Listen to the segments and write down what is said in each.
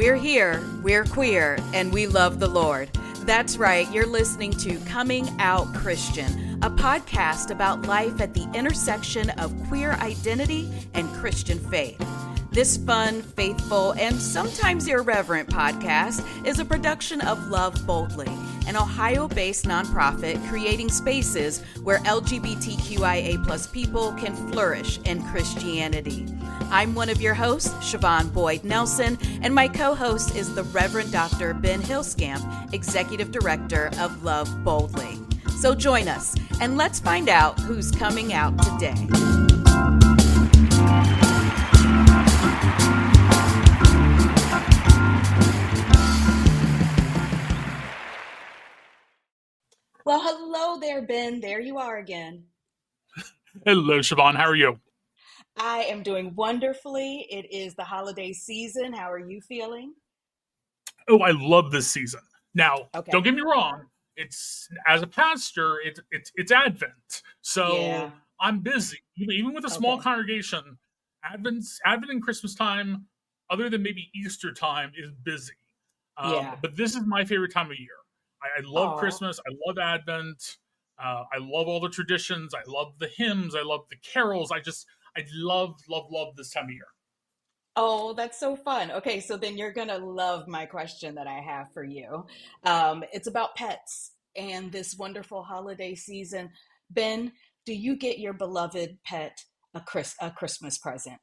We're here, we're queer, and we love the Lord. That's right, you're listening to Coming Out Christian, a podcast about life at the intersection of queer identity and Christian faith. This fun, faithful, and sometimes irreverent podcast is a production of Love Boldly, an Ohio-based nonprofit creating spaces where LGBTQIA+ people can flourish in Christianity. I'm one of your hosts, Siobhan Boyd Nelson, and my co-host is the Reverend Dr. Ben Hillscamp, Executive Director of Love Boldly. So join us, and let's find out who's coming out today. Well, hello there, Ben. There you are again. Hello, Siobhan. How are you? I am doing wonderfully. It is the holiday season. How are you feeling? Oh, I love this season. Now, Okay. Don't get me wrong. It's as a pastor, it's Advent, so Yeah. I'm busy. Even with a small congregation, Advent and Christmas time, other than maybe Easter time, is busy. But this is my favorite time of year. I love Christmas. I love Advent. I love all the traditions. I love the hymns. I love the carols. I love this time of year. Oh, that's so fun. Okay, so then you're going to love my question that I have for you. It's about pets and this wonderful holiday season. Ben, do you get your beloved pet a Christmas present?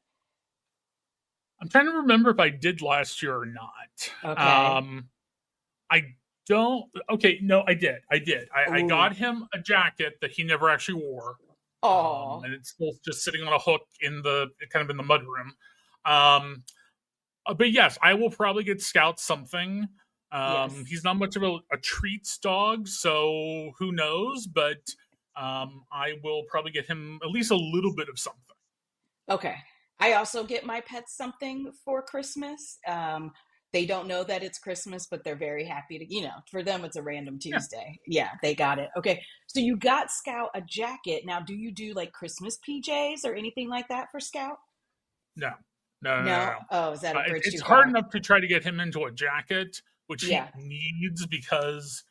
I'm trying to remember if I did last year or not. Okay. I don't. Okay, no, I did. I Ooh. got him a jacket that he never actually wore, Oh, and it's still just sitting on a hook in the mudroom. But yes, I will probably get Scout something. yes. He's not much of a treats dog, so who knows? But I will probably get him at least a little bit of something. Okay. I also get my pets something for Christmas. They don't know that it's Christmas, but they're very happy to, for them, it's a random Yeah. Tuesday. Yeah, they got it. Okay. So you got Scout a jacket. Now, do you do like Christmas PJs or anything like that for Scout? No. No? Oh, is that a bridge It's too hard far? enough to try to get him into a jacket, which he Yeah. needs because,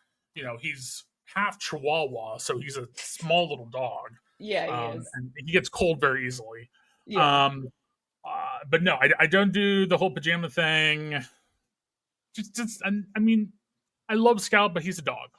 he's half Chihuahua, so he's a small little dog. Yeah, he is. And he gets cold very easily. Yeah. But no, I don't do the whole pajama thing. I love Scout, but he's a dog.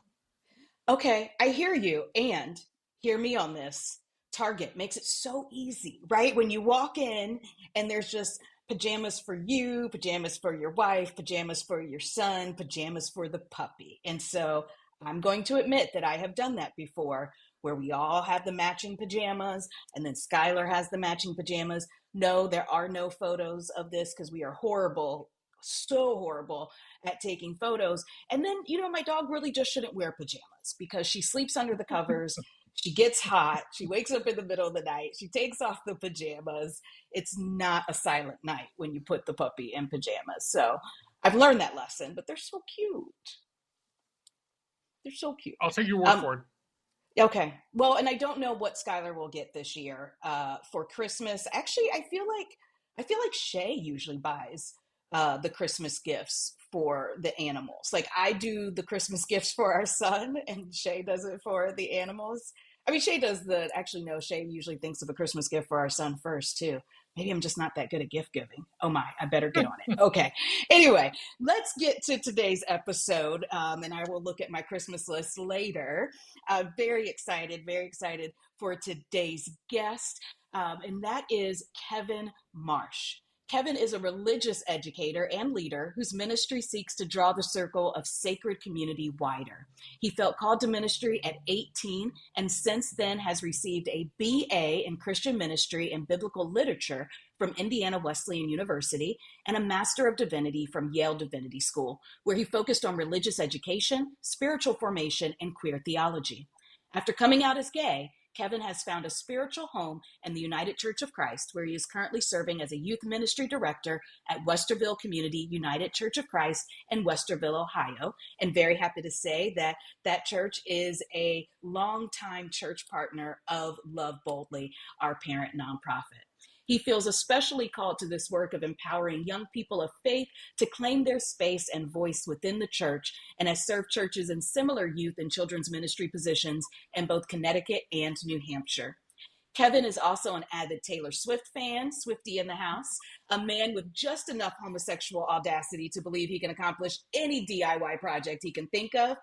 Okay, I hear you. And hear me on this. Target makes it so easy, right? When you walk in and there's just pajamas for you, pajamas for your wife, pajamas for your son, pajamas for the puppy. And so I'm going to admit that I have done that before where we all have the matching pajamas and then Skylar has the matching pajamas. No, there are no photos of this because we are horrible, so horrible at taking photos. And then, my dog really just shouldn't wear pajamas because she sleeps under the covers. She gets hot. She wakes up in the middle of the night. She takes off the pajamas. It's not a silent night when you put the puppy in pajamas. So I've learned that lesson, but they're so cute. They're so cute. I'll take your word for it. Okay. Well, and I don't know what Skylar will get this year for Christmas. Actually, I feel like Shay usually buys the Christmas gifts for the animals. Like I do the Christmas gifts for our son and Shay does it for the animals. I mean, Shay does Shay usually thinks of a Christmas gift for our son first too. Maybe I'm just not that good at gift giving. Oh my, I better get on it. Okay. Anyway, let's get to today's episode. And I will look at my Christmas list later. Very excited for today's guest. And that is Kevin Marsh. Kevin is a religious educator and leader whose ministry seeks to draw the circle of sacred community wider. He felt called to ministry at 18 and since then has received a BA in Christian ministry and biblical literature from Indiana Wesleyan University and a Master of Divinity from Yale Divinity School, where he focused on religious education, spiritual formation, and queer theology. After coming out as gay, Kevin has found a spiritual home in the United Church of Christ, where he is currently serving as a youth ministry director at Westerville Community United Church of Christ in Westerville, Ohio. And very happy to say that that church is a longtime church partner of Love Boldly, our parent nonprofit. He feels especially called to this work of empowering young people of faith to claim their space and voice within the church, and has served churches in similar youth and children's ministry positions in both Connecticut and New Hampshire. Kevin is also an avid Taylor Swift fan, Swiftie in the house, a man with just enough homosexual audacity to believe he can accomplish any DIY project he can think of.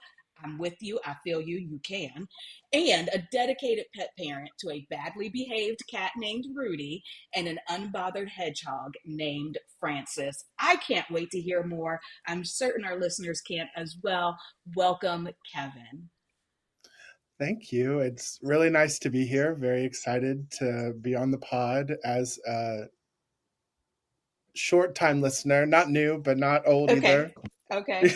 I'm with you, I feel you, you can. And a dedicated pet parent to a badly behaved cat named Rudy and an unbothered hedgehog named Francis. I can't wait to hear more. I'm certain our listeners can as well. Welcome, Kevin. Thank you. It's really nice to be here. Very excited to be on the pod as a short time listener, not new, but not old Okay. either. Okay.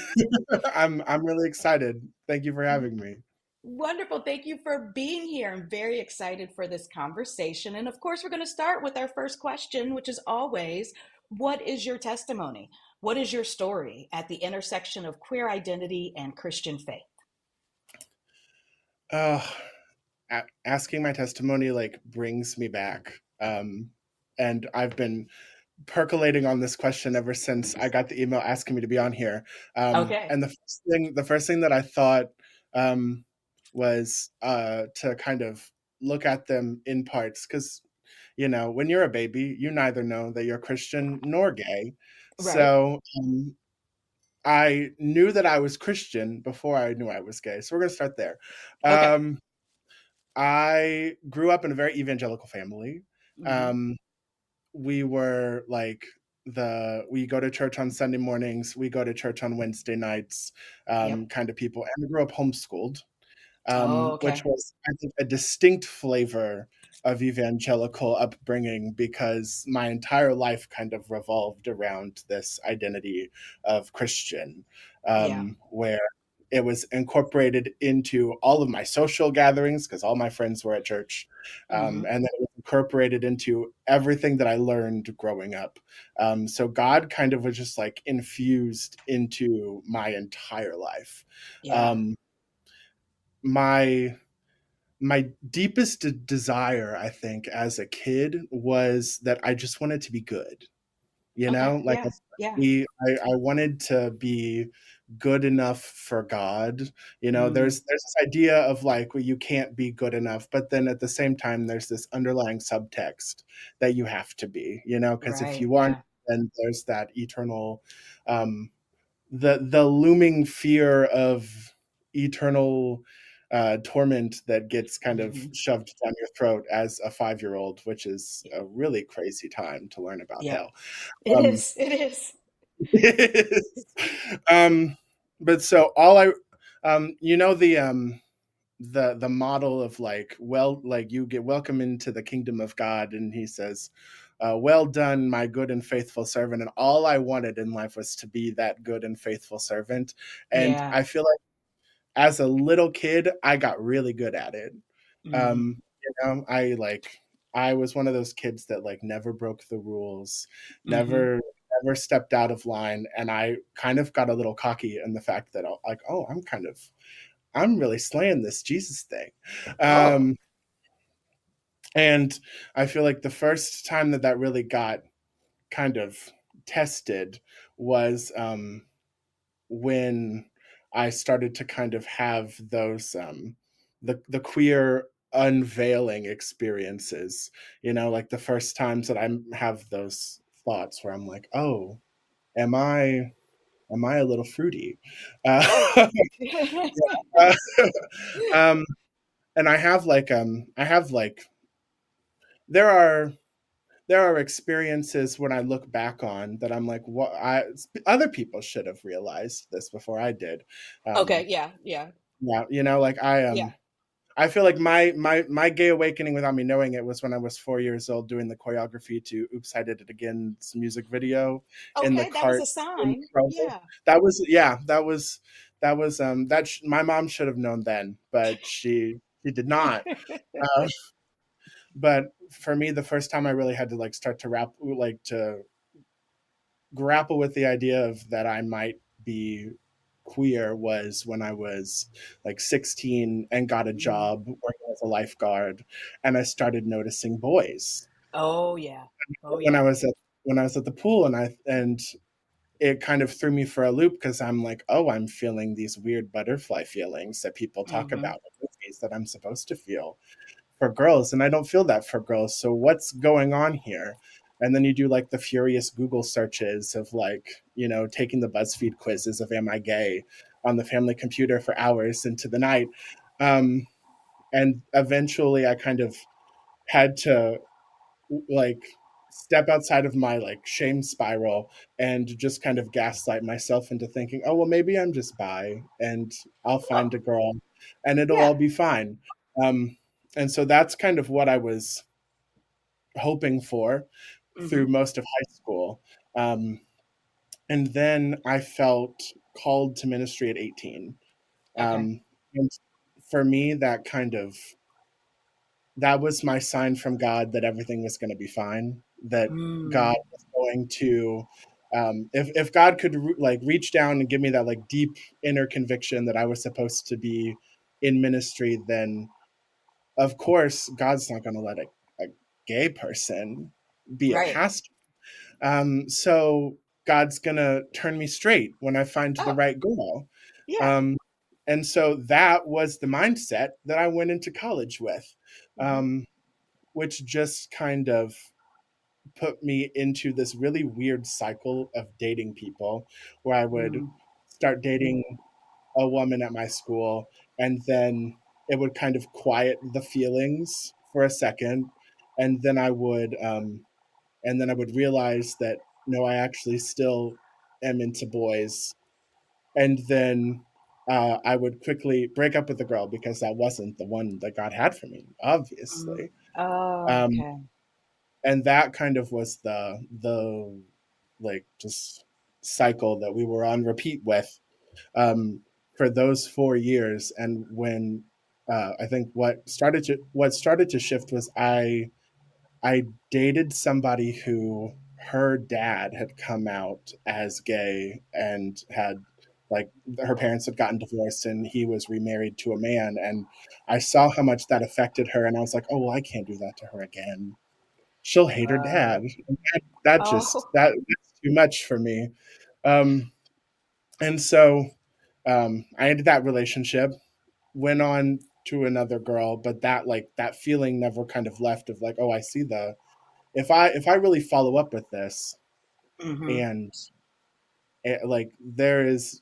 I'm really excited. Thank you for having me. Wonderful. Thank you for being here. I'm very excited for this conversation. And of course, we're going to start with our first question, which is always, what is your testimony? What is your story at the intersection of queer identity and Christian faith? Uh, Asking my testimony like brings me back. And I've been percolating on this question ever since I got the email asking me to be on here. Okay. And the first thing that I thought was to kind of look at them in parts, because when you're a baby, you neither know that you're Christian nor gay. Right. So I knew that I was Christian before I knew I was gay. So we're gonna start there. Okay. Um, I grew up in a very evangelical family. Mm-hmm. Um, we were like we go to church on Sunday mornings, we go to church on Wednesday nights, Yep. kind of people. And I grew up homeschooled, Oh, which okay. was, I think, a distinct flavor of evangelical upbringing, because my entire life kind of revolved around this identity of Christian, Yeah. where it was incorporated into all of my social gatherings because all my friends were at church. Mm-hmm. And then it was incorporated into everything that I learned growing up. So God kind of was just like infused into my entire life. Yeah. Um, my my deepest desire, I think, as a kid was that I just wanted to be good. Okay. Like Yeah. Yeah. I wanted to be good enough for God. Mm, There's this idea of like, well, you can't be good enough, but then at the same time, there's this underlying subtext that you have to be. Because if right. you aren't, Yeah. then there's that eternal, um, the looming fear of eternal torment that gets kind of Mm-hmm. shoved down your throat as a 5-year-old, which is a really crazy time to learn about Yep. hell. It Um, is. It is. um, but so all I, the model of like, well, like you get welcome into the kingdom of God, and he says, well done, my good and faithful servant. And all I wanted in life was to be that good and faithful servant. And Yeah. I feel like as a little kid, I got really good at it. Mm, I was one of those kids that like never broke the rules, mm-hmm. never stepped out of line, and I kind of got a little cocky in the fact that like, oh, I'm really slaying this Jesus thing. Oh, Um, and I feel like the first time that really got kind of tested was when I started to kind of have those the queer unveiling experiences. Like the first times that I have those thoughts where I'm like, oh, am I a little fruity? oh. Uh, um, and I have like there are experiences when I look back on that I'm like, what other people should have realized this before I did. Okay. Um, Yeah. Yeah. yeah, like Yeah. I feel like my gay awakening without me knowing it was when I was 4 years old doing the choreography to "Oops, I Did It Again's music video in the Okay. That was cart a in sign. Kroger. Yeah. That was my mom should have known then, but she did not. Uh, but for me, the first time I really had to like start to to grapple with the idea of that I might be queer was when I was like 16 and got a Mhm. job working as a lifeguard, and I started noticing boys. Oh yeah. Oh when I yeah. was at the pool, and it kind of threw me for a loop because I'm like, oh, I'm feeling these weird butterfly feelings that people talk Mm-hmm. about in movies that I'm supposed to feel for girls, and I don't feel that for girls. So what's going on here? And then you do like the furious Google searches of like, taking the BuzzFeed quizzes of am I gay on the family computer for hours into the night. Um, and eventually I kind of had to like step outside of my like shame spiral and just kind of gaslight myself into thinking, oh well, maybe I'm just bi and I'll Oh find a girl and it'll yeah. all be fine. um and so that's kind of what I was hoping for Mm-hmm. through most of high school. um and then I felt called to ministry at 18. Okay. And for me, that was my sign from God that everything was going to be fine. That God Mm. was going to, if God could like reach down and give me that like deep inner conviction that I was supposed to be in ministry, then of course God's not going to let a gay person be a Right. pastor. So God's going to turn me straight when I find the Oh right girl. yeah. Um, and so that was the mindset that I went into college with. Mm-hmm. Um, which just kind of put me into this really weird cycle of dating people where I would Mm. start dating a woman at my school, and then it would kind of quiet the feelings for a second, and then I would realize that no, I actually still am into boys, and then I would quickly break up with the girl because that wasn't the one that God had for me, Mm. obviously. Oh, Um, okay. and that kind of was the like just cycle that we were on repeat with for those 4 years. And when I think what started to shift was I dated somebody who her dad had come out as gay and had like her parents had gotten divorced and he was remarried to a man, and I saw how much that affected her, and I was like, oh well, I can't do that to her again. She'll hate her dad. And Oh. that's too much for me. Um, and so I ended that relationship, went on to another girl, but that feeling never kind of left of like, oh, I see the if I really follow up with this Mm-hmm. and like there is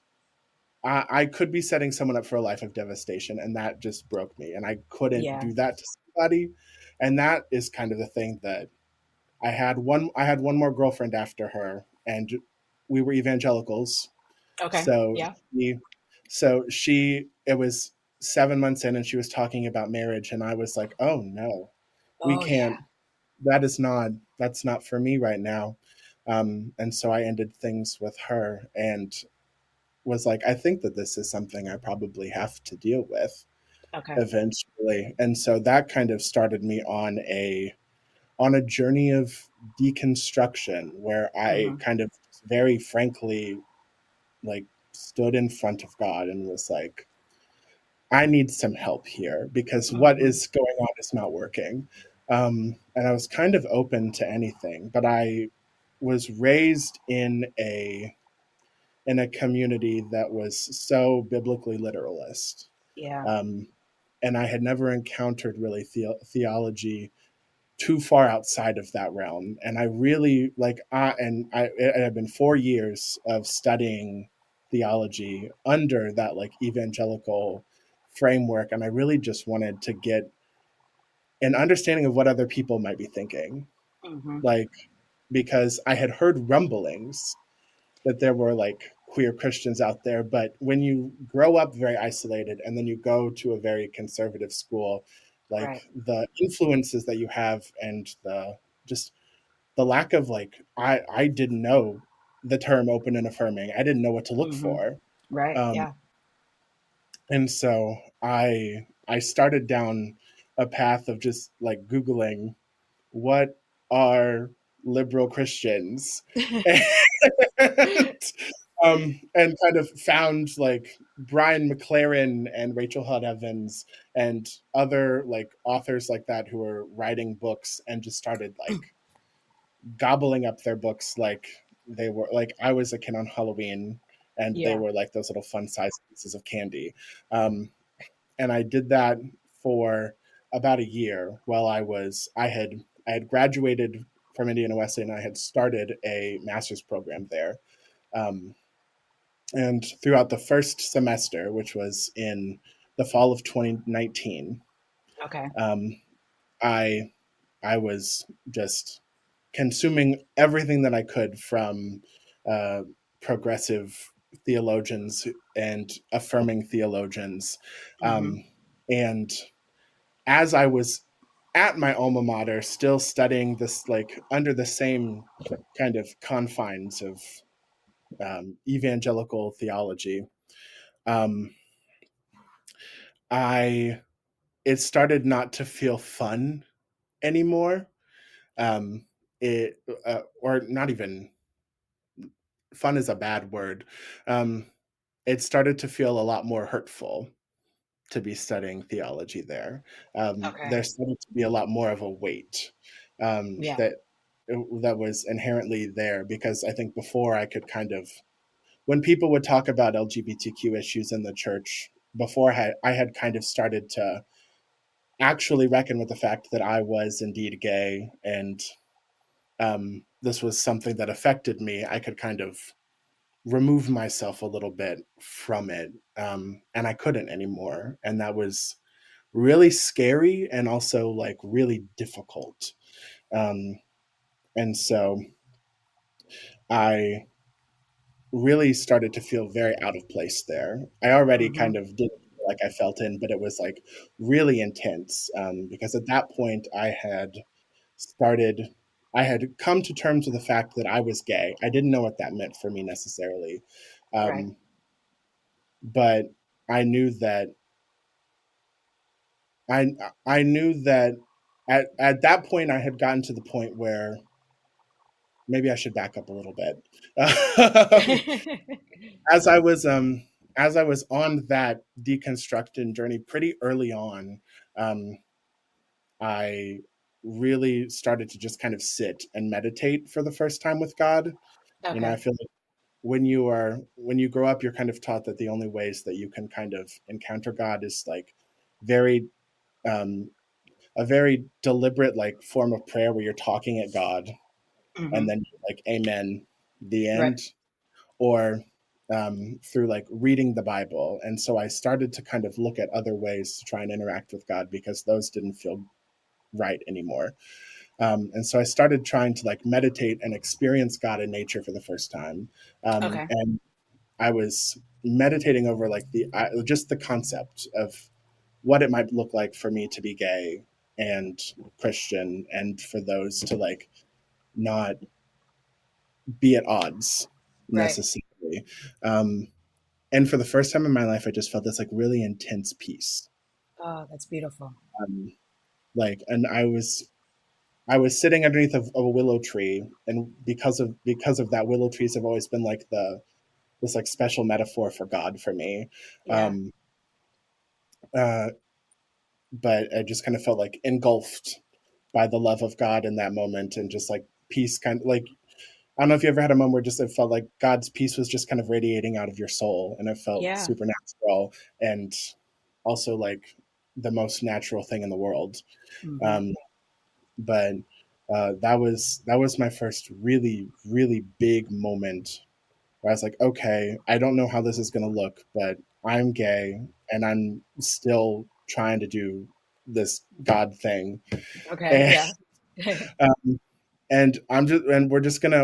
I could be setting someone up for a life of devastation, and that just broke me, and I couldn't Yeah. do that to somebody. And that is kind of the thing that I had one more girlfriend after her, and we were evangelicals. Okay. So Yeah. she she it was 7 months in and she was talking about marriage, and I was like, oh no, we Oh yeah. can't, that's not for me right now. And so I ended things with her and was like, I think that this is something I probably have to deal with Okay. eventually. And so that kind of started me on a journey of deconstruction where I Mm-hmm. kind of very frankly like stood in front of God and was like, I need some help here because what Mm-hmm. is going on is not working. And I was kind of open to anything, but I was raised in a community that was so biblically literalist. Yeah. Um, and I had never encountered really theology too far outside of that realm. And I really it had been 4 years of studying theology under that like evangelical framework. And I really just wanted to get an understanding of what other people might be thinking. Mm-hmm. Like, because I had heard rumblings that there were like queer Christians out there, but when you grow up very isolated and then you go to a very conservative school, Right. like the influences that you have and just the lack of like I didn't know the term open and affirming. I didn't know what to look Mm-hmm. for. Right. Um, Yeah. and so I started down a path of just like Googling what are liberal Christians. And And kind of found like Brian McLaren and Rachel Hud Evans and other like authors like that who were writing books and just started like gobbling up their books like they were like I was a kid on Halloween and they Yeah. were like those little fun sized pieces of candy. Um, and I did that for about a year while I had graduated from Indiana Wesleyan and I had started a master's program there. Um, and throughout the first semester, which was in the fall of 2019, Okay. I I was just consuming everything that I could from uh, progressive theologians and affirming theologians. Mm-hmm. And as I was at my alma mater, still studying this, like under the same kind of confines of evangelical theology, um, I it started not to feel fun anymore. Um, it or not even fun is a bad word. Um, it started to feel a lot more hurtful to be studying theology there. Okay. There started to be a lot more of a weight Yeah. that was inherently there because I think before I could kind of when people would talk about LGBTQ issues in the church before I had kind of started to actually reckon with the fact that I was indeed gay and this was something that affected me. I could kind of remove myself a little bit from it, and I couldn't anymore, and that was really scary and also like really difficult. Um, and so I really started to feel very out of place there. I already Mm-hmm. kind of did feel like I felt in, but it was like really intense because at that point started I had come to terms with the fact that I was gay. I didn't know what that meant for me necessarily. Right. Um, but I knew that I I knew that at that point I had gotten to the point where maybe I should back up a little bit. as I was as I was on that deconstruction journey pretty early on, um, I really started to just kind of sit and meditate for the first time with God. You know, I Okay. feel like when you grow up, you're kind of taught that the only ways that you can kind of encounter God is like very um, a very deliberate like form of prayer where you're talking at God Mm-hmm. and then like amen, the Right. end, or through like reading the Bible. And so I started to kind of look at other ways to try and interact with God because those didn't feel right anymore. And so I started trying to like meditate and experience God in nature for the first time. Okay. And I was meditating over like just the concept of what it might look like for me to be gay and Christian and for those to like not be at odds Right. necessarily. Um, and for the first time in my life, I just felt this like really intense peace. Oh, that's beautiful. Um, and I was sitting underneath of a willow tree, and because of that, willow trees have always been like this like special metaphor for God for me. Yeah. Um, uh, but I just kind of felt like engulfed by the love of God in that moment, and just like peace, kind of like I don't know if you ever had a moment where just it felt like God's peace was just kind of radiating out of your soul, and it felt Yeah. supernatural and also like the most natural thing in the world. Mm-hmm. Um, but that was my first really big moment where I was like, okay, I don't know how this is going to look, but I'm gay and I'm still trying to do this God thing, Okay. and Yeah.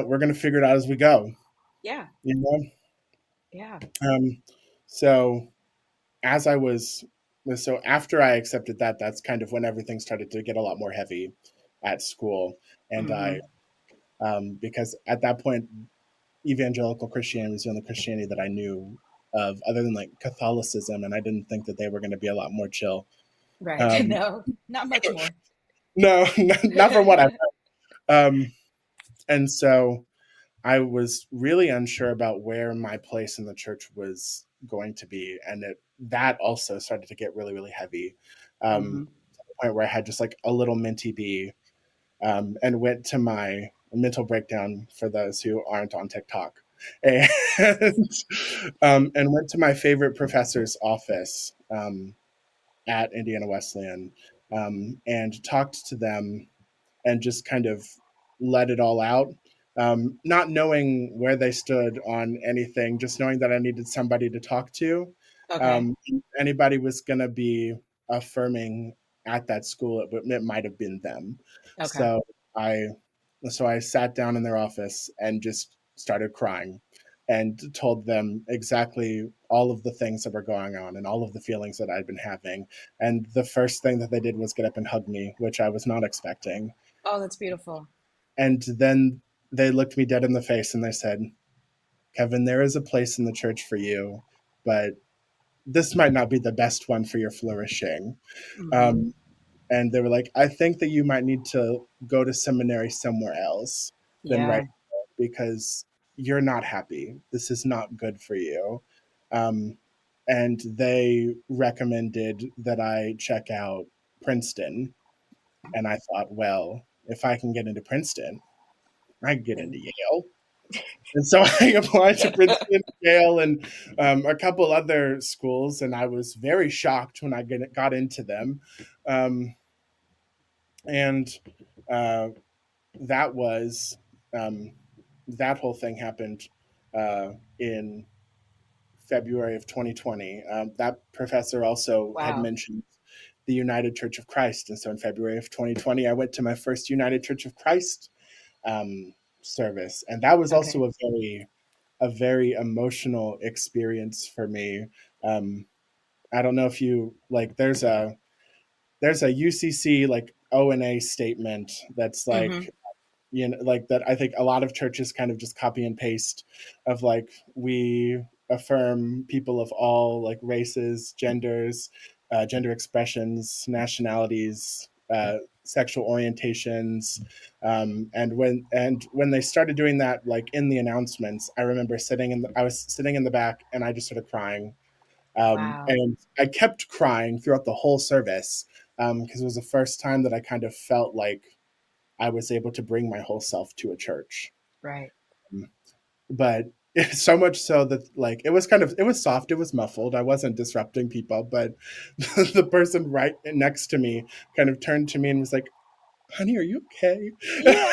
we're gonna figure it out as we go, Yeah. you know. Yeah. So as I was so after I accepted that, that's kind of when everything started to get a lot more heavy at school, and Mm-hmm. I because at that point evangelical Christianity was the only Christianity that I knew of other than like Catholicism, and I didn't think that they were going to be a lot more chill. Right. Um, No, not much more. no, not from what I've heard. And so I was really unsure about where my place in the church was going to be, and that also started to get really, really heavy, Mm-hmm. to the point where I had just like a little minty bee, and went to my mental breakdown for those who aren't on TikTok, and and went to my favorite professor's office at Indiana Wesleyan, and talked to them and just kind of let it all out. Not knowing where they stood on anything, just knowing that I needed somebody to talk to. Okay. Anybody was going to be affirming at that school, it might have been them. Okay. So I, so I sat down in their office and just started crying and told them exactly all of the things that were going on and all of the feelings that I'd been having. And the first thing that they did was get up and hug me, which I was not expecting. Oh, that's beautiful. And then they looked me dead in the face and they said, Kevin, there is a place in the church for you, but this might not be the best one for your flourishing. Mm-hmm. Um, and they were like, I think that you might need to go to seminary somewhere else than right Yeah. now because you're not happy. This is not good for you. Um, and they recommended that I check out Princeton. And I thought, well, if I can get into Princeton, I can get into Then Yale. And so I applied to Princeton, Yale, and a couple other schools, and I was very shocked when I got into them. Um, and uh, that was um, that whole thing happened in February of 2020. That professor also had wow. mentioned the United Church of Christ, and so in February of 2020, I went to my first United Church of Christ um, service, and that was Okay. also a very emotional experience for me. Um, I don't know if you like. There's a UCC like O&A statement that's Mm-hmm. like, like that. I think a lot of churches kind of just copy and paste of like, we affirm people of all like races, genders, gender expressions, nationalities, sexual orientations, and when they started doing that, like in the announcements, I remember I was sitting in the back, and I just started crying, Wow. and I kept crying throughout the whole service, because it was the first time that I kind of felt like I was able to bring my whole self to a church. Right. But so much so that like it was soft, it was muffled. I wasn't disrupting people, but the person right next to me kind of turned to me and was like, "Honey, are you okay?" Yeah.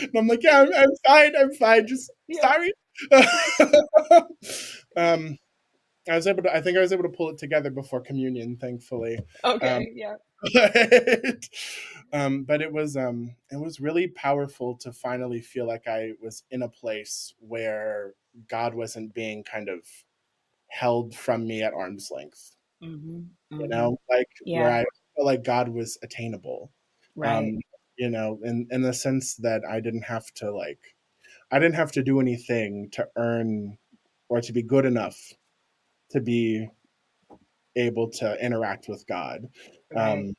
And I'm like, "Yeah, I'm fine. I'm fine. Just Yeah. sorry." um, I think I was able to pull it together before communion, thankfully. Um, Okay. Yeah. but, but it was really powerful to finally feel like I was in a place where God wasn't being kind of held from me at arm's length. Mm-hmm. You Mm-hmm. know, like where Yeah. I felt like God was attainable. Right. Um, in the sense that I didn't have to do anything to earn or to be good enough to be able to interact with God. Right. Um,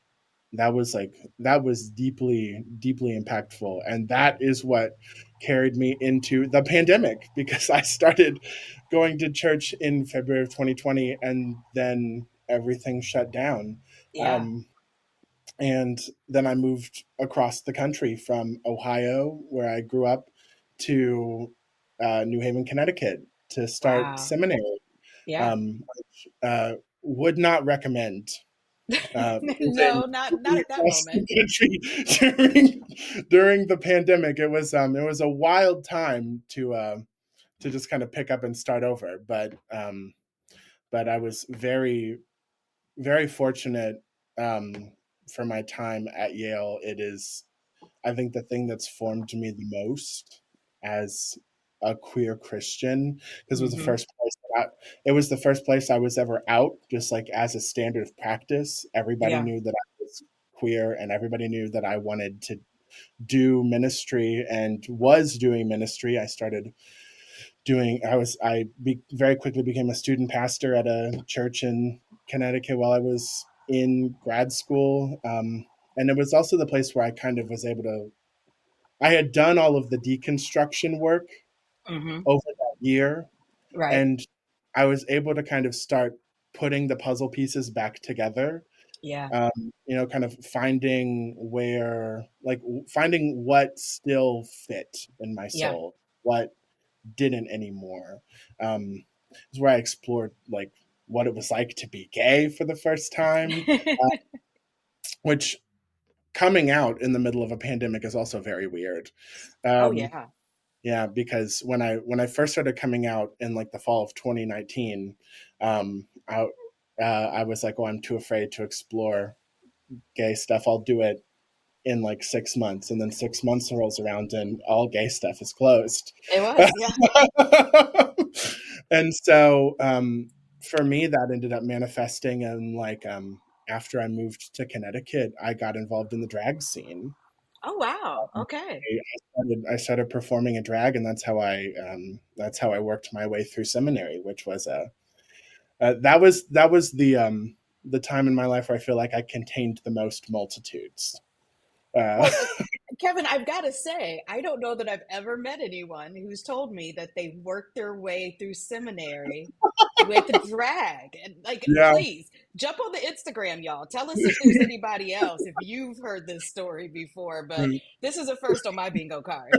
that was deeply, deeply impactful, and that is what carried me into the pandemic because I started going to church in February of 2020, and then everything shut down. Yeah. Um, and then I moved across the country from Ohio, where I grew up, to New Haven, Connecticut, to start Wow. seminary. Yeah. Which, would not recommend No, moving not at that across moment. the country during the pandemic. It was a wild time to just kind of pick up and start over. But I was very, very fortunate for my time at Yale. It is, I think, the thing that's formed me the most as a queer Christian, because Mm-hmm. it was the first place I was ever out, just like as a standard of practice. Everybody Yeah. knew that I was queer, and everybody knew that I wanted to do ministry and was doing ministry. Very quickly became a student pastor at a church in Connecticut while I was in grad school. And it was also the place where I kind of was able to I had done all of the deconstruction work Mm-hmm. over that year, Right. and I was able to kind of start putting the puzzle pieces back together. Yeah. Kind of finding finding what still fit in my Yeah. soul, what didn't anymore. Is where I explored like what it was like to be gay for the first time, which coming out in the middle of a pandemic is also very weird. Oh Um, yeah. yeah, because when I first started coming out in like the fall of 2019, um, I I was like, oh, I'm too afraid to explore gay stuff. I'll do it in like 6 months, and then 6 months rolls around and all gay stuff is closed. It was. Yeah. And so for me, that ended up manifesting in like after I moved to Connecticut, I got involved in the drag scene. Oh wow. Okay. I started performing in drag, and that's how I worked my way through seminary, which was that was the time in my life where I feel like I contained the most multitudes. Uh, Well, Kevin, I've got to say, I don't know that I've ever met anyone who's told me that they worked their way through seminary with drag. And like, yeah, please jump on the Instagram, y'all. Tell us if there's anybody else, if you've heard this story before. But this is a first on my bingo card.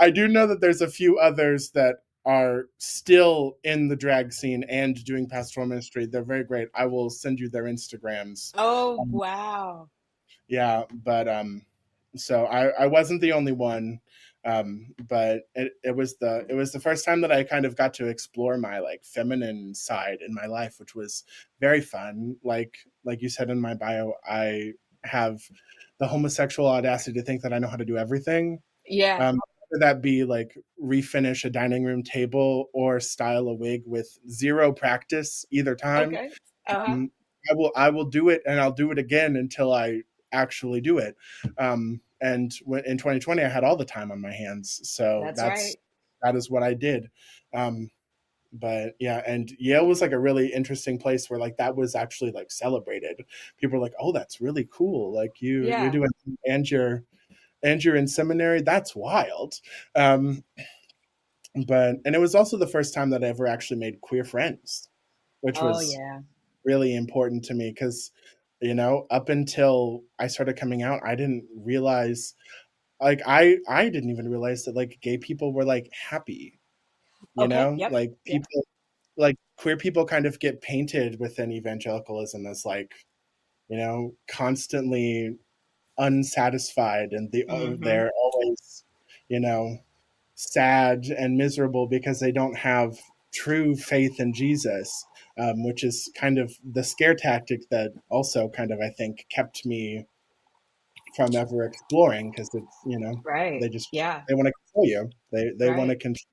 I do know that there's a few others that are still in the drag scene and doing pastoral ministry. They're very great. I will send you their Instagrams. Oh, Um, wow. yeah, but so I wasn't the only one. But it was the first time that I kind of got to explore my like feminine side in my life, which was very fun. Like you said in my bio, I have the homosexual audacity to think that I know how to do everything. Yeah. Whether that be like refinish a dining room table or style a wig with zero practice either time. Okay. Uh-huh. um, I will do it, and I'll do it again until I actually do it. And in 2020, I had all the time on my hands, so That's right. that is what I did. Um, but yeah, and Yale was like a really interesting place where like that was actually like celebrated. People were like, "Oh, that's really cool! Like you're Yeah. doing and you're in seminary. That's wild." Um, and it was also the first time that I ever actually made queer friends, which Oh, was yeah. really important to me because up until I started coming out, I didn't realize like I didn't even realize that like gay people were like happy, Okay. Yep. like Yep. people like queer people kind of get painted within evangelicalism as like constantly unsatisfied, and Mm-hmm. they're always you know sad and miserable because they don't have true faith in Jesus, which is kind of the scare tactic that also kind of I think kept me from ever exploring, because it's Right. they just Yeah. they want to control you, they want to Right. control.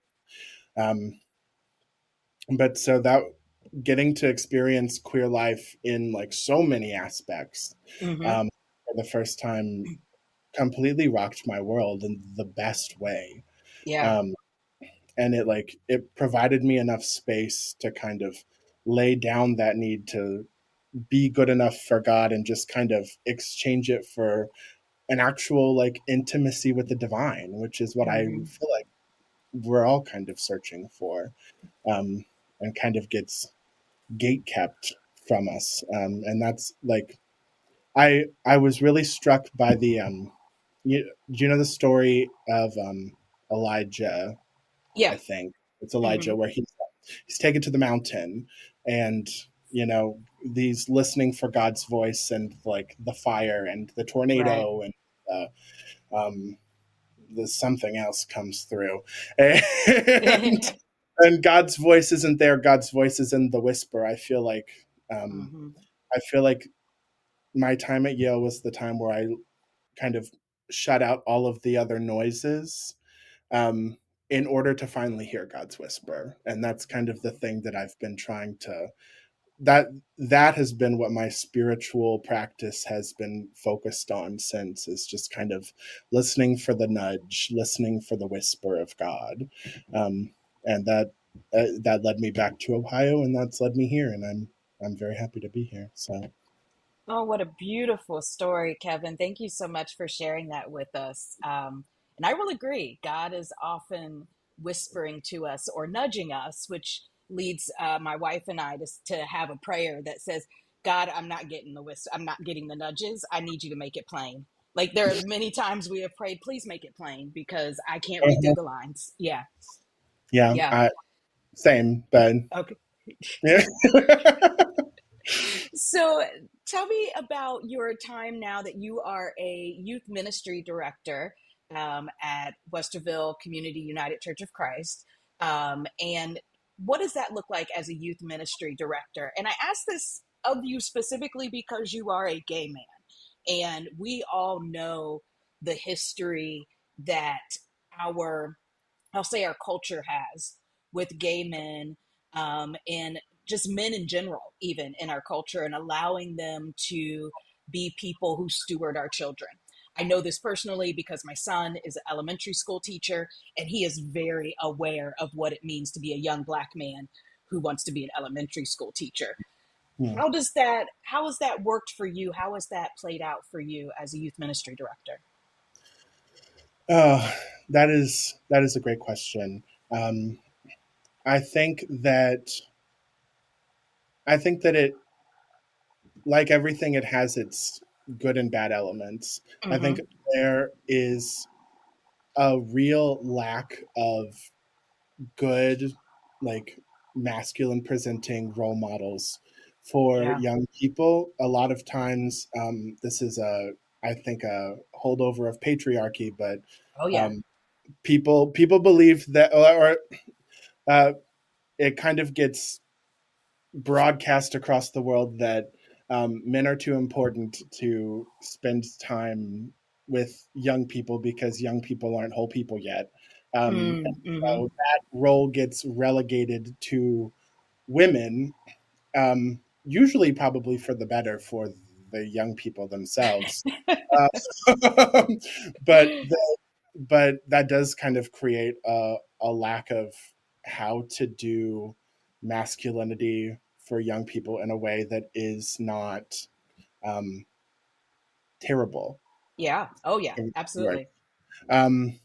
um but so that getting to experience queer life in like so many aspects Mm-hmm. um for the first time completely rocked my world in the best way. Yeah. um and it provided me enough space to kind of lay down that need to be good enough for God and just kind of exchange it for an actual like intimacy with the divine, which is what I Mm-hmm. feel like we're all kind of searching for, um, and kind of gets gate kept from us. And that's like I was really struck by the do you know the story of Elijah? Yeah. I think it's Elijah, Mm-hmm. where he's taken to the mountain, and you know he's listening for God's voice, and like the fire and the Right. tornado and um, the something else comes through, and and God's voice isn't there. God's voice is in the whisper. Um, Mm-hmm. I feel like my time at Yale was the time where I kind of shut out all of the other noises, um, in order to finally hear God's whisper. And that's kind of the thing that I've been trying to that that has been what my spiritual practice has been focused on since, is just kind of listening for the nudge, listening for the whisper of God. And that led me back to Ohio, and that's led me here, and I'm very happy to be here. So Oh, what a beautiful story, Kevin. Thank you so much for sharing that with us. And I will agree, God is often whispering to us or nudging us, which leads my wife and I to have a prayer that says, God, I'm not getting I'm not getting the nudges. I need you to make it plain. Like there are many times we have prayed, please make it plain because I can't read through Uh-huh. the lines. Yeah. Yeah, Yeah. same, but Okay. yeah. So tell me about your time now that you are a youth ministry director at Westerville Community United Church of Christ. And what does that look like as a youth ministry director? And I ask this of you specifically because you are a gay man. And we all know the history that our I'll say our culture has with gay men and just men in general, even in our culture, and allowing them to be people who steward our children. I know this personally because my son is an elementary school teacher and he is very aware of what it means to be a young Black man who wants to be an elementary school teacher. Hmm. How has that worked for you? How has that played out for you as a youth ministry director? Oh, that is a great question. Um, I think that I think that it, like everything, it has its good and bad elements. I think Mm-hmm. there is a real lack of good, like, masculine presenting role models for Yeah. young people. A lot of times, this is I think, a holdover of patriarchy, but Oh, yeah. um, people believe that, or uh, it kind of gets broadcast across the world that men are too important to spend time with young people because young people aren't whole people yet. And Mm-hmm. so that role gets relegated to women, usually probably for the better for the young people themselves. Uh, but but that does kind of create a lack of how to do masculinity for young people in a way that is not um, terrible. Yeah. Oh, yeah. Right. Absolutely. Um,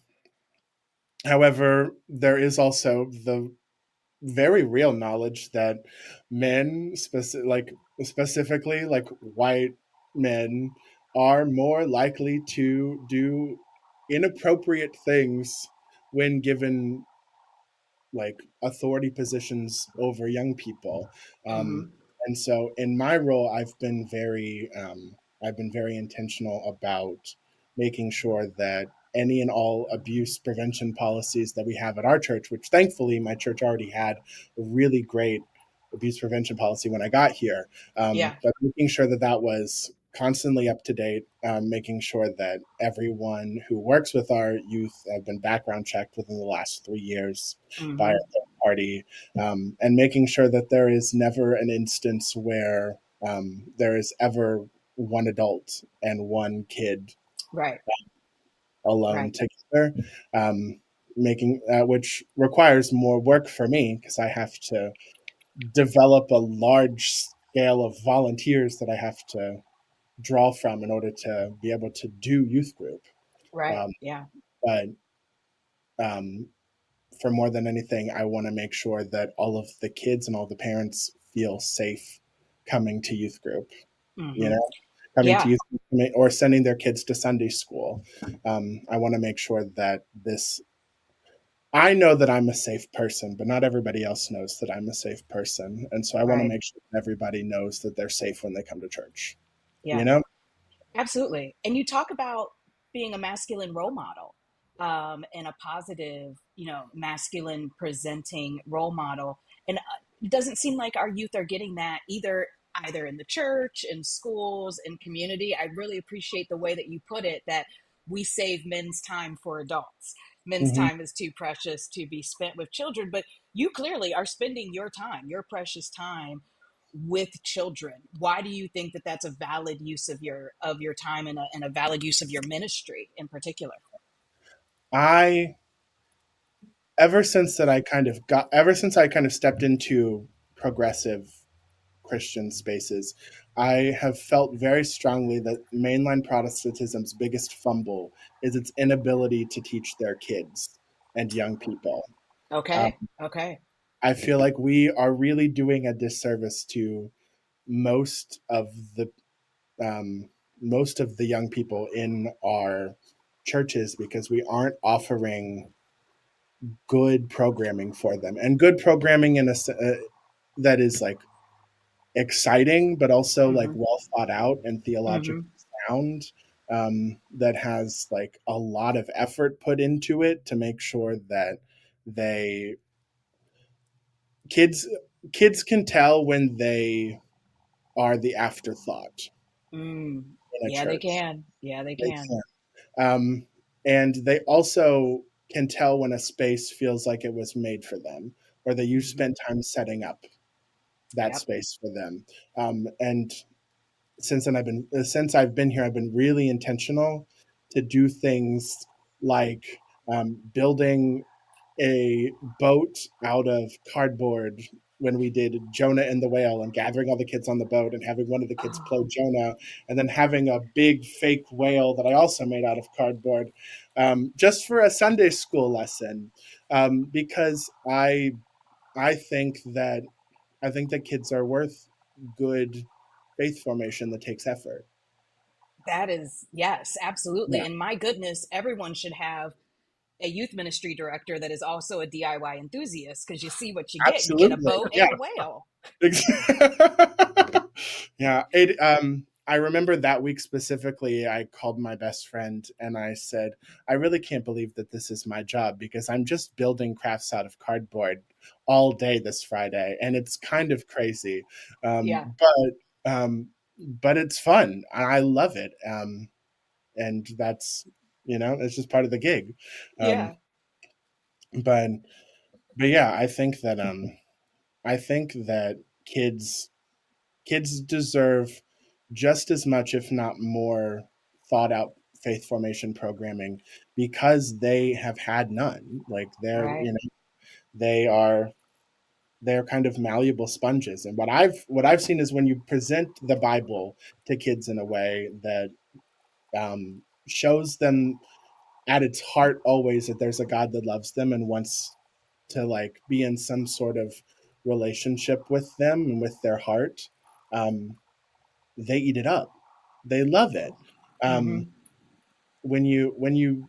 however, there is also the very real knowledge that specifically like white men, are more likely to do inappropriate things when given like authority positions over young people. Mm-hmm. Um, and so in my role, I've been very intentional about making sure that any and all abuse prevention policies that we have at our church, which thankfully my church already had a really great abuse prevention policy when I got here, Yeah. but making sure that that was constantly up to date, making sure that everyone who works with our youth have been background checked within the last 3 years by a Mm-hmm. third party, and making sure that there is never an instance where there is ever one adult and one kid Right. alone Right. together, making which requires more work for me because I have to develop a large scale of volunteers that I have to draw from in order to be able to do youth group. Right. Um, Yeah. but um, for more than anything, I want to make sure that all of the kids and all the parents feel safe coming to youth group, you Mm-hmm. know, coming to Yeah. youth group or sending their kids to Sunday school. I want to make sure that I know that I'm a safe person, but not everybody else knows that I'm a safe person. And so I want to Right. make sure that everybody knows that they're safe when they come to church, you Yeah. know? Absolutely. And you talk about being a masculine role model and a positive, masculine presenting role model. And it doesn't seem like our youth are getting that either in the church, in schools, in community. I really appreciate the way that you put it that we save men's time for adults. Men's Mm-hmm. time is too precious to be spent with children, but you clearly are spending your time, your precious time with children. Why do you think that that's a valid use of your time and a valid use of your ministry in particular? I ever since I kind of stepped into progressive Christian spaces, I have felt very strongly that mainline Protestantism's biggest fumble is its inability to teach their kids and young people. Um, Okay. Okay. I feel like we are really doing a disservice to most of the um, most of the young people in our churches because we aren't offering good programming for them, and good programming that is like exciting but also like Mm-hmm. well thought out and Mm-hmm. theologically sound, that has like a lot of effort put into it to make sure that they kids kids can tell when they are the afterthought Mm. in a Yeah, they church. can. Yeah, they They can. can. And they also can tell when a space feels like it was made for them, or that you Mm-hmm. spent time setting up that Yep. space for them. And since I've been here, I've been really intentional to do things like building a boat out of cardboard when we did Jonah and the Whale, and gathering all the kids on the boat and having one of the kids play Oh, Jonah, and then having a big fake whale that I also made out of cardboard, just for a Sunday school lesson, because I think that kids are worth good faith formation that takes effort. that is, yes, absolutely. Yeah, And my goodness, everyone should have a youth ministry director that is also a DIY enthusiast, because you see what you get. You get a absolutely. boat Yeah. and a whale. Yeah, I remember that week specifically, I called my best friend and I said, I really can't believe that this is my job because I'm just building crafts out of cardboard all day this Friday, and it's kind of crazy. Yeah. But it's fun. I love it. And that's, it's just part of the gig. Um, Yeah. but but yeah, I think that kids kids deserve just as much, if not more, thought out faith formation programming because they have had none. Like Right. they are they're kind of malleable sponges. And what I've seen is when you present the Bible to kids in a way that shows them at its heart always that there's a God that loves them and wants to like be in some sort of relationship with them and with their heart, um, they eat it up. They love it. Um, Mm-hmm.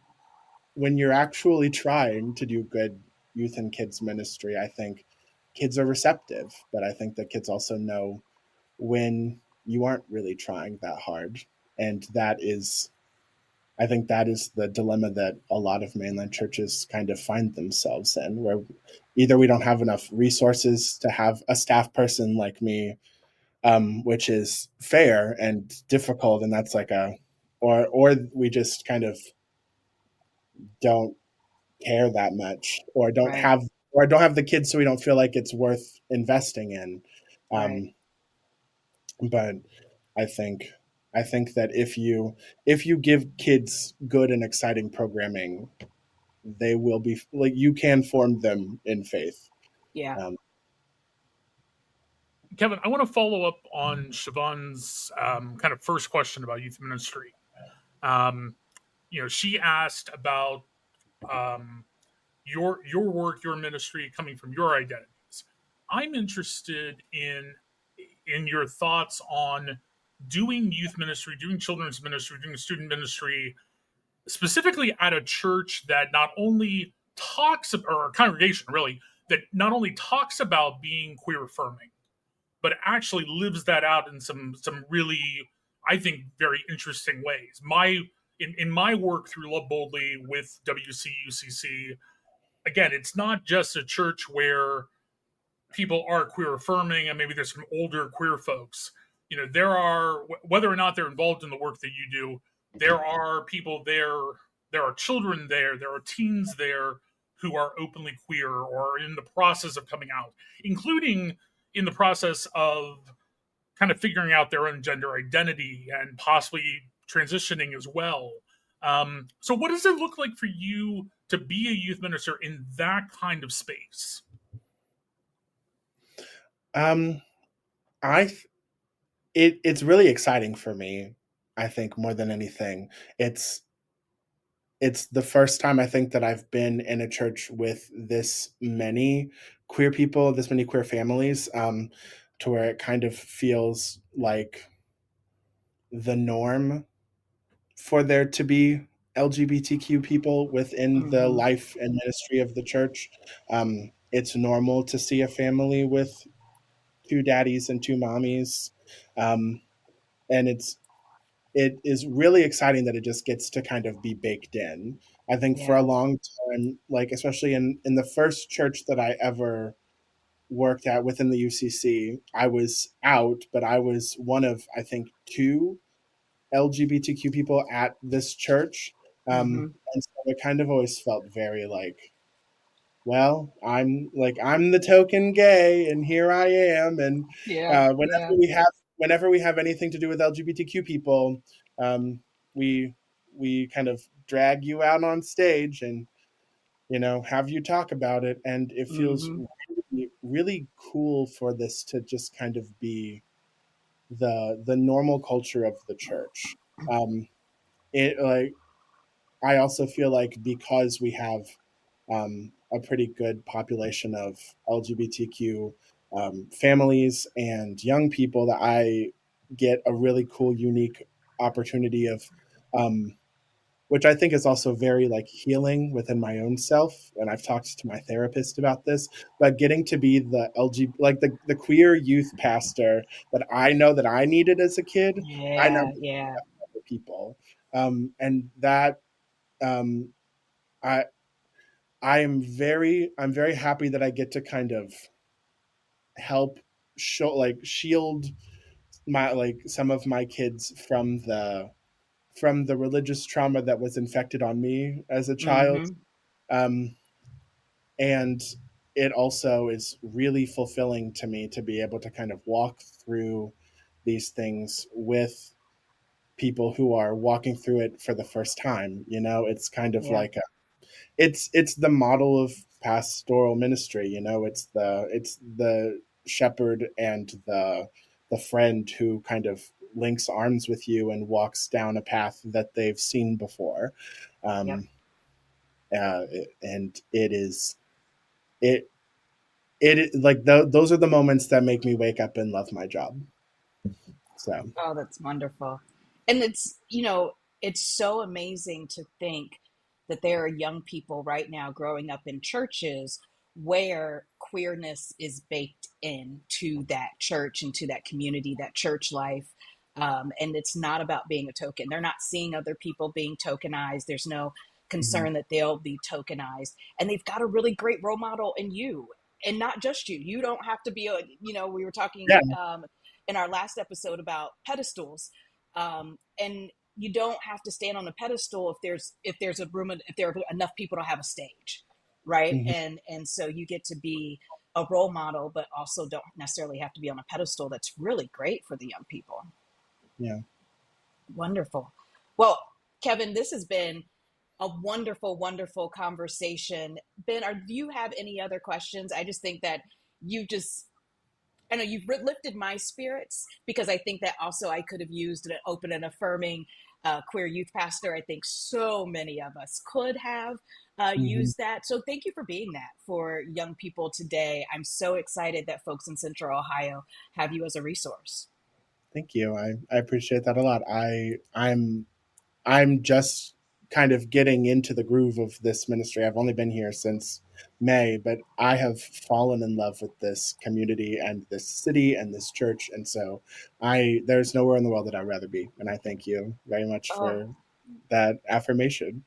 when you're actually trying to do good youth and kids ministry, I think kids are receptive, but I think that kids also know when you aren't really trying that hard, and I think that is the dilemma that a lot of mainland churches kind of find themselves in, where either we don't have enough resources to have a staff person like me, which is fair and difficult, and that's like or we just kind of don't care that much, Right. or I don't have the kids, so we don't feel like it's worth investing in. Right. Um, but I think I think that if you give kids good and exciting programming, they will be like you can form them in faith. Yeah. Um, Kevin, I want to follow up on Siobhan's kind of first question about youth ministry. Um, she asked about um, your work, your ministry coming from your identities. I'm interested in your thoughts on doing youth ministry, doing children's ministry, doing student ministry, specifically at a church that not only or a congregation really, that not only talks about being queer affirming, but actually lives that out in some really, I think, very interesting ways. In my work through Love Boldly with WCUCC, again, it's not just a church where people are queer affirming and maybe there's some older queer folks. There are, whether or not they're involved in the work that you do, there are people there, there are children there are teens there who are openly queer or in the process of coming out, including in the process of kind of figuring out their own gender identity and possibly transitioning as well. So, what does it look like for you to be a youth minister in that kind of space? um, I it's really exciting for me. I think more than anything, it's it's the first time I think that I've been in a church with this many queer people, this many queer families, to where it kind of feels like the norm for there to be LGBTQ people within the Mm-hmm. life and ministry of the church. It's normal to see a family with two daddies and two mommies, and it is really exciting that it just gets to kind of be baked in. I think for a Yeah. long time, like especially in the first church that I ever worked at within the UCC, I was out, but I was one of I think two LGBTQ people at this church. Mm-hmm. And so it kind of always felt very like, well, I'm the token gay, and here I am. And Yeah. whenever Yeah. we have anything to do with LGBTQ people, um, we we kind of drag you out on stage and have you talk about it. And it feels Mm-hmm. really, really cool for this to just kind of be the normal culture of the church. It like I also feel like because we have a pretty good population of LGBTQ families and young people, that I get a really cool, unique opportunity of, which I think is also very like healing within my own self. And I've talked to my therapist about this, but getting to be the like the queer youth pastor that I know that I needed as a kid, I know Yeah. Yeah. other people, and that um, I I'm very happy that I get to kind of help show like shield my like some of my kids from the religious trauma that was infected on me as a child. Mm-hmm. Um, and it also is really fulfilling to me to be able to kind of walk through these things with people who are walking through it for the first time. It's kind of Yeah. like it's the model of pastoral ministry. It's the shepherd and the friend who kind of links arms with you and walks down a path that they've seen before. Yep. um and it is it like those are the moments that make me wake up and love my job. So Oh, that's wonderful. And it's so amazing to think that there are young people right now growing up in churches where queerness is baked into that church, into that community, that church life. And it's not about being a token. They're not seeing other people being tokenized. There's no mhm. concern that they'll be tokenized. And they've got a really great role model in you. And not just you. You don't have to be we were talking Yeah. in our last episode about pedestals, and you don't have to stand on a pedestal if there's a room, if there are enough people to have a stage, right? Mhm. And so you get to be a role model, but also don't necessarily have to be on a pedestal. That's really great for the young people. Yeah. Wonderful. Well, Kevin, this has been a wonderful, wonderful conversation. Ben, do you have any other questions? I just think that you just I know you've lifted my spirits, because I think that also I could have used an open and affirming queer youth pastor. I think so many of us could have Mhm. used that. So thank you for being that for young people today. I'm so excited that folks in Central Ohio have you as a resource. Thank you. I appreciate that a lot. I'm just kind of getting into the groove of this ministry. I've only been here since May, but I have fallen in love with this community and this city and this church. And so there's nowhere in the world that I'd rather be. And I thank you very much Oh, for that affirmation.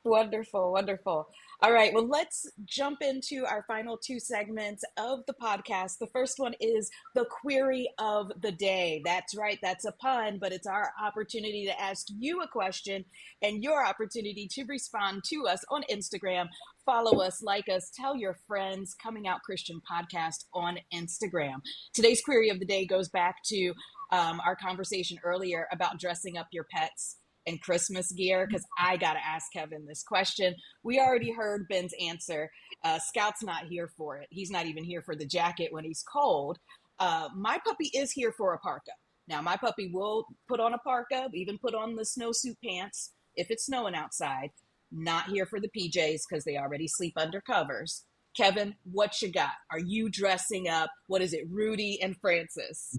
wonderful, wonderful. All right, well, let's jump into our final two segments of the podcast. The first one is the query of the day. That's right, that's a pun, but it's our opportunity to ask you a question and your opportunity to respond to us on Instagram. Follow us, like us, tell your friends. Coming Out Christian Podcast on Instagram. Today's query of the day goes back to our conversation earlier about dressing up your pets in Christmas gear, because I got to ask Kevin this question. We already heard Ben's answer. Scout's not here for it. He's not even here for the jacket when he's cold. My puppy is here for a parka. Now, my puppy will put on a parka, even put on the snowsuit pants if it's snowing outside. Not here for the PJs because they already sleep under covers. Kevin, what you got? Are you dressing up? What is it, Rudy and Francis?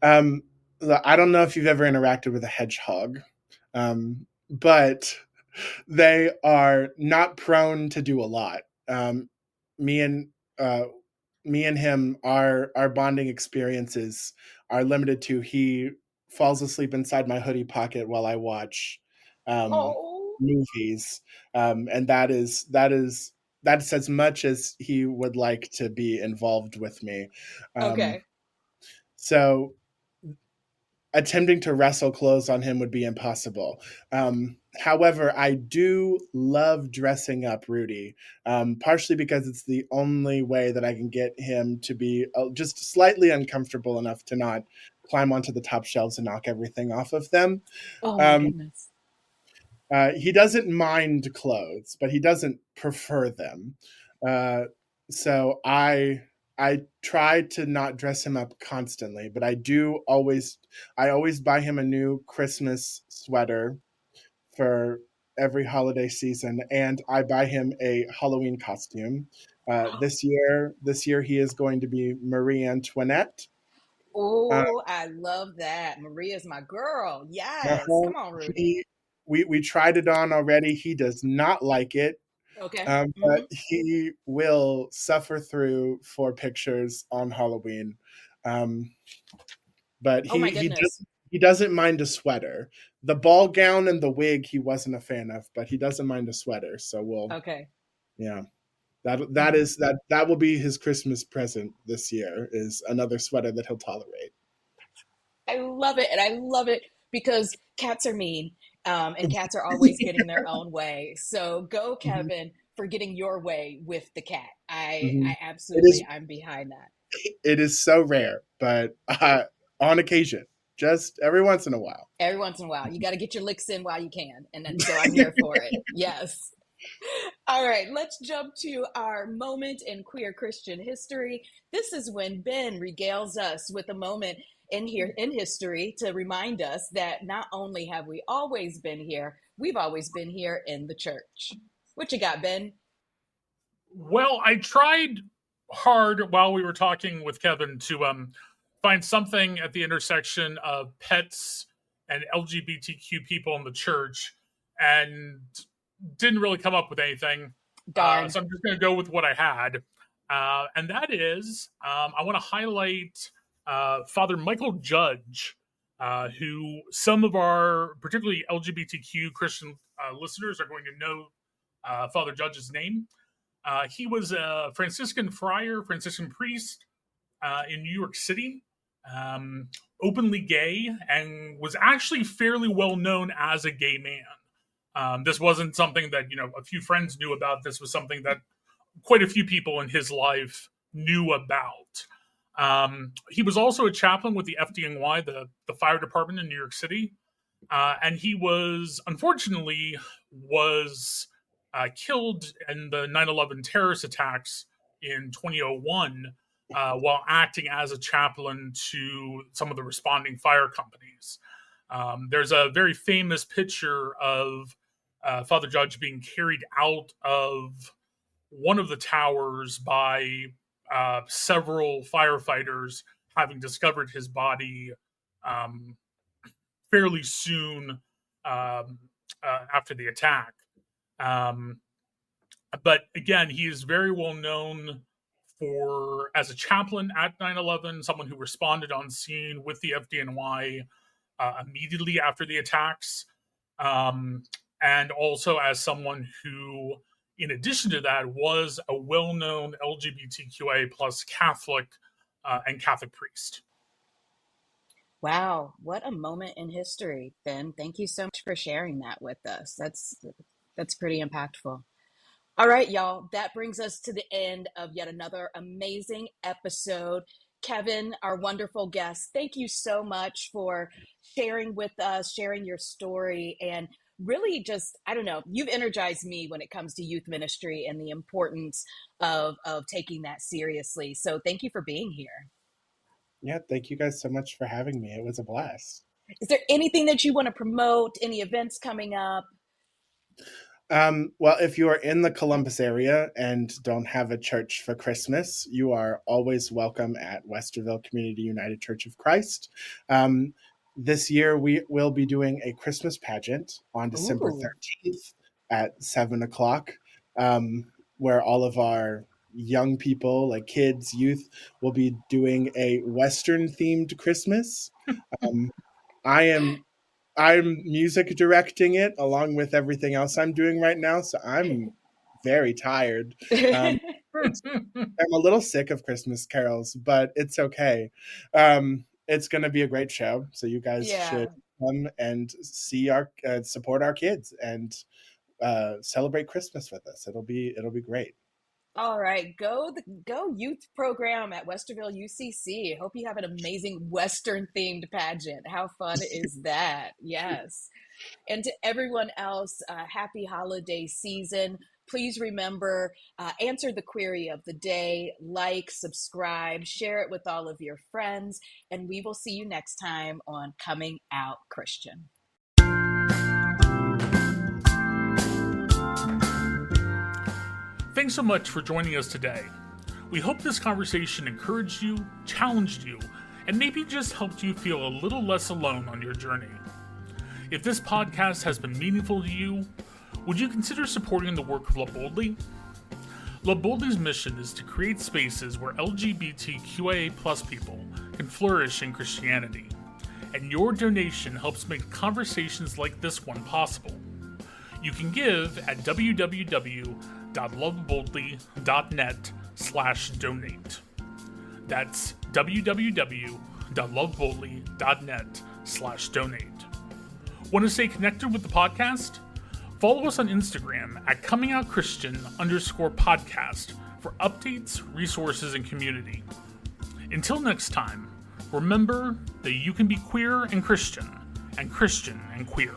Um, I don't know if you've ever interacted with a hedgehog, but they are not prone to do a lot. Me and uh, me and him, our bonding experiences are limited to he falls asleep inside my hoodie pocket while I watch Oh, movies, and that's as much as he would like to be involved with me. Um, okay. so attempting to wrestle clothes on him would be impossible. However, I do love dressing up Rudy, partially because it's the only way that I can get him to be just slightly uncomfortable enough to not climb onto the top shelves and knock everything off of them. Oh my Um, goodness. he doesn't mind clothes, but he doesn't prefer them. Uh, so I try to not dress him up constantly, but I always buy him a new Christmas sweater for every holiday season, and I buy him a Halloween costume. This year he is going to be Marie Antoinette. Uh, Oh, I love that. Maria's my girl. Yes. uh-huh. Come on, Rudy. he, we tried it on already. He does not like it. Okay. But he will suffer through for pictures on Halloween. Um, but Oh my he goodness. he doesn't mind a sweater. The ball gown and the wig he wasn't a fan of, but he doesn't mind a sweater. So we'll Okay. yeah. That will be his Christmas present this year is another sweater that he'll tolerate. I love it. And I love it because cats are mean, and cats are always getting their own way. So go, Mhm, Kevin, for getting your way with the cat. mhm. I It absolutely, is I'm behind that. it is so rare, but on occasion, just every once in a while. Every once in a while, you got to get your licks in while you can. And then, so I'm here for it. Yes. All right, let's jump to our moment in queer Christian history. This is when Ben regales us with a moment in here in history to remind us that not only have we always been here, we've always been here in the church. What you got, Ben? Well, I tried hard while we were talking with Kevin to find something at the intersection of pets and LGBTQ people in the church, and didn't really come up with anything. Darn. So I'm just going to go with what I had, and that is I want to highlight Father Michael Judge, who some of our particularly LGBTQ Christian listeners are going to know Father Judge's name. He was a Franciscan friar, Franciscan priest in New York City, um, openly gay, and was actually fairly well known as a gay man. This wasn't something that a few friends knew about. This was something that quite a few people in his life knew about. He was also a chaplain with the FDNY, the fire department in New York City, and he was unfortunately was killed in the 9/11 terrorist attacks in 2001 while acting as a chaplain to some of the responding fire companies. There's a very famous picture of Father Judge being carried out of one of the towers by several firefighters, having discovered his body um, fairly soon after the attack. Um, but again, he is very well known for as a chaplain at 9/11, someone who responded on scene with the FDNY immediately after the attacks, um, and also as someone who, in addition to that, was a well-known LGBTQA plus Catholic and Catholic priest. Wow, what a moment in history, Ben. Thank you so much for sharing that with us. That's pretty impactful. All right, y'all, that brings us to the end of yet another amazing episode. Kevin, our wonderful guest, thank you so much for sharing with us, sharing your story, and really just, I don't know, you've energized me when it comes to youth ministry and the importance of taking that seriously. So thank you for being here. Yeah, thank you guys so much for having me. It was a blast. Is there anything that you want to promote? Any events coming up? Well, if you are in the Columbus area and don't have a church for Christmas, you are always welcome at Westerville Community United Church of Christ. This year, we will be doing a Christmas pageant on December 13th at 7 o'clock, where all of our young people, like kids, youth, will be doing a Western-themed Christmas. I'm music directing it along with everything else I'm doing right now, so I'm very tired. I'm a little sick of Christmas carols, but it's okay. It's going to be a great show, so you guys should come and see our support our kids and celebrate Christmas with us. It'll be great. All right, go youth program at Westerville UCC. Hope you have an amazing Western themed pageant. How fun is that? Yes. And to everyone else, happy holiday season. Please remember, answer the query of the day, like, subscribe, share it with all of your friends, and we will see you next time on Coming Out Christian. Thanks so much for joining us today. We hope this conversation encouraged you, challenged you, and maybe just helped you feel a little less alone on your journey. If this podcast has been meaningful to you, would you consider supporting the work of Love Boldly? Love Boldly's mission is to create spaces where LGBTQIA+ people can flourish in Christianity, and your donation helps make conversations like this one possible. You can give at www.loveboldly.net/donate. That's www.loveboldly.net/donate. Want to stay connected with the podcast? Follow us on Instagram at comingoutchristian_podcast for updates, resources, and community. Until next time, remember that you can be queer and Christian and queer.